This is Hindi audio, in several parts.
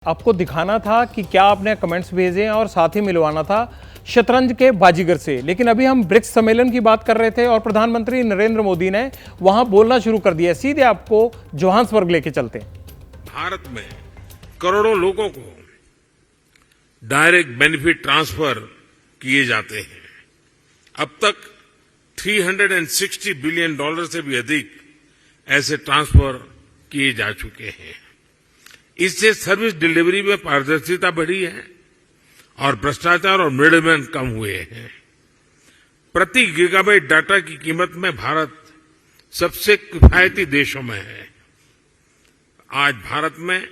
आपको दिखाना था कि क्या आपने कमेंट्स भेजे और साथ ही मिलवाना था शतरंज के बाजीगर से। लेकिन अभी हम ब्रिक्स सम्मेलन की बात कर रहे थे और प्रधानमंत्री नरेंद्र मोदी ने वहां बोलना शुरू कर दिया। सीधे आपको जोहान्सबर्ग लेके चलते हैं। भारत में करोड़ों लोगों को डायरेक्ट बेनिफिट ट्रांसफर किए जाते हैं। अब तक $360 बिलियन से भी अधिक ऐसे ट्रांसफर किए जा चुके हैं। इससे सर्विस डिलीवरी में पारदर्शिता बढ़ी है और भ्रष्टाचार और मिडलमैन कम हुए हैं। प्रति गीगाबाइट डाटा की कीमत में भारत सबसे किफायती देशों में है। आज भारत में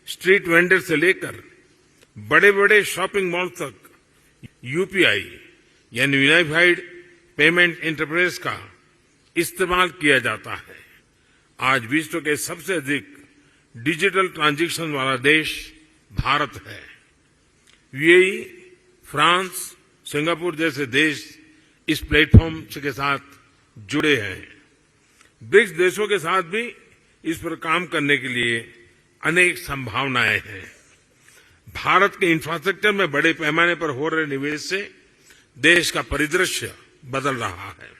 स्ट्रीट वेंडर से लेकर बड़े बड़े शॉपिंग मॉल तक यूपीआई यानी यूनिफाइड पेमेंट इंटरफेस का इस्तेमाल किया जाता है। आज विश्व के सबसे अधिक डिजिटल ट्रांजैक्शन वाला देश भारत है। यूएई, फ्रांस, सिंगापुर जैसे देश इस प्लेटफॉर्म के साथ जुड़े हैं। ब्रिक्स देशों के साथ भी इस पर काम करने के लिए अनेक संभावनाएं हैं। भारत के इंफ्रास्ट्रक्चर में बड़े पैमाने पर हो रहे निवेश से देश का परिदृश्य बदल रहा है।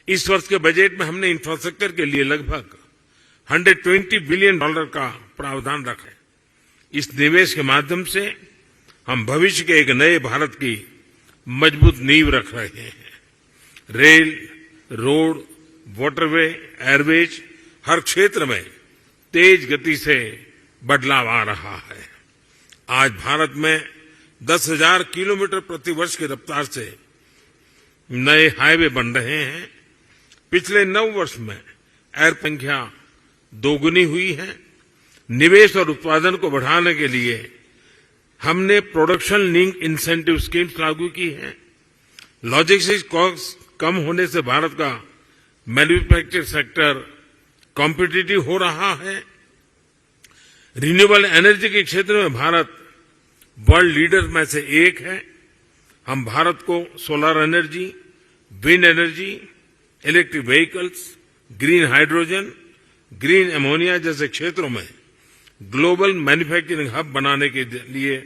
इस वर्ष के बजट में हमने इंफ्रास्ट्रक्चर के लिए लगभग $120 बिलियन का प्रावधान रखा है। इस निवेश के माध्यम से हम भविष्य के एक नए भारत की मजबूत नींव रख रहे हैं। रेल, रोड, वाटरवे, एयरवेज हर क्षेत्र में तेज गति से बदलाव आ रहा है। आज भारत में 10,000 किलोमीटर प्रति वर्ष की रफ्तार से नए हाईवे बन रहे हैं। पिछले 9 वर्ष में एयर संख्या दोगुनी हुई है। निवेश और उत्पादन को बढ़ाने के लिए हमने प्रोडक्शन लिंक इंसेंटिव स्कीम्स लागू की है। लॉजिस्टिक्स कॉस्ट कम होने से भारत का मैन्युफैक्चरिंग सेक्टर कॉम्पिटिटिव हो रहा है। रिन्यूएबल एनर्जी के क्षेत्र में भारत वर्ल्ड लीडर में से एक है। हम भारत को solar energy, wind energy, electric vehicles, green hydrogen, green ammonia जैसे क्षेत्रों में ग्लोबल मैन्युफैक्चरिंग हब बनाने के लिए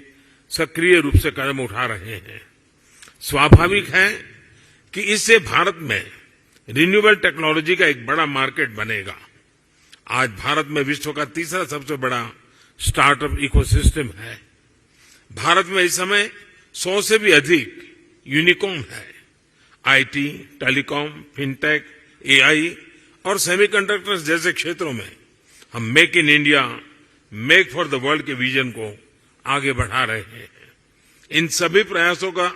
सक्रिय रूप से कदम उठा रहे हैं। स्वाभाविक है कि इससे भारत में रिन्यूएबल टेक्नोलॉजी का एक बड़ा मार्केट बनेगा। आज भारत में विश्व का तीसरा सबसे बड़ा स्टार्टअप इकोसिस्टम है। भारत में इस समय 100 से भी अधिक यूनिकॉर्न है। आईटी, टेलीकॉम, फिनटेक, एआई और सेमीकंडक्टर्स जैसे क्षेत्रों में हम make in India, make for the world के विजन को आगे बढ़ा रहे हैं। इन सभी प्रयासों का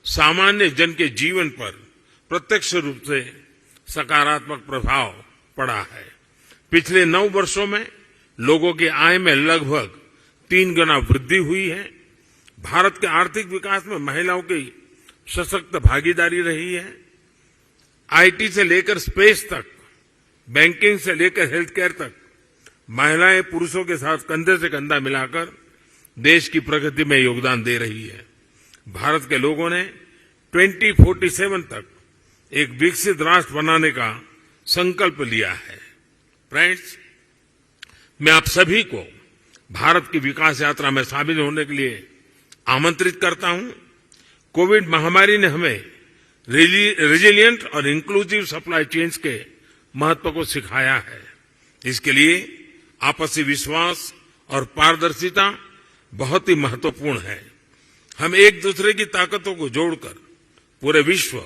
सामान्य जन के जीवन पर प्रत्यक्ष रूप से सकारात्मक प्रभाव पड़ा है। पिछले 9 वर्षों में लोगों की आय में लगभग 3 गुना वृद्धि हुई है। भारत के आर्थिक विकास में महिलाओं की सशक्त भागीदारी रही है। आईटी से लेकर स्पेस तक, बैंकिंग से लेकर हेल्थ केयर तक महिलाएं पुरुषों के साथ कंधे से कंधा मिलाकर देश की प्रगति में योगदान दे रही है। भारत के लोगों ने 2047 तक एक विकसित राष्ट्र बनाने का संकल्प लिया है। फ्रेंड्स, मैं आप सभी को भारत की विकास यात्रा में शामिल होने के लिए आमंत्रित करता हूं। कोविड महामारी ने हमें रेजिलिएंट और इंक्लूसिव सप्लाई चेन्स के महत्व को सिखाया है। इसके लिए आपसी विश्वास और पारदर्शिता बहुत ही महत्वपूर्ण है। हम एक दूसरे की ताकतों को जोड़कर पूरे विश्व,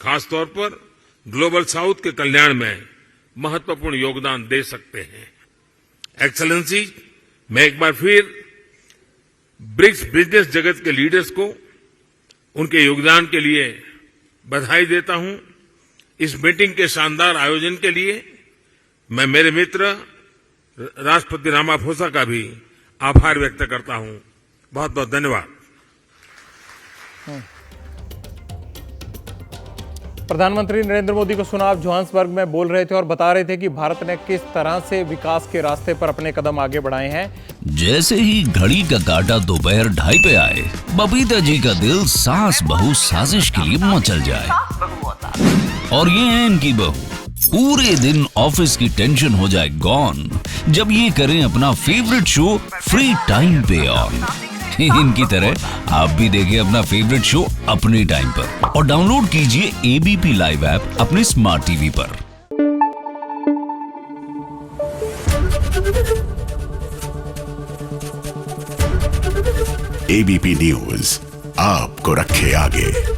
खासतौर पर ग्लोबल साउथ के कल्याण में महत्वपूर्ण योगदान दे सकते हैं। एक्सेलेंसी, मैं एक बार फिर ब्रिक्स बिजनेस जगत के लीडर्स को उनके योगदान के लिए बधाई देता हूं। इस मीटिंग के शानदार आयोजन के लिए मैं मेरे मित्र राष्ट्रपति रामाफोसा का भी आभार व्यक्त करता हूं। बहुत बहुत धन्यवाद। प्रधानमंत्री नरेंद्र मोदी को सुना आप जोहान्सबर्ग में बोल रहे थे और बता रहे थे कि भारत ने किस तरह से विकास के रास्ते पर अपने कदम आगे बढ़ाए हैं। जैसे ही घड़ी का काटा दोपहर 2:30 पे आए, बबीता जी का दिल सास बहू साजिश के लिए मचल जाए। और ये है इनकी बहू पूरे दिन ऑफिस की टेंशन हो जाए गॉन जब ये करें अपना फेवरेट शो फ्री टाइम पे ऑन। इनकी तरह आप भी देखें अपना फेवरेट शो अपने टाइम पर और डाउनलोड कीजिए एबीपी लाइव ऐप अपने स्मार्ट टीवी पर। एबीपी न्यूज आपको रखे आगे।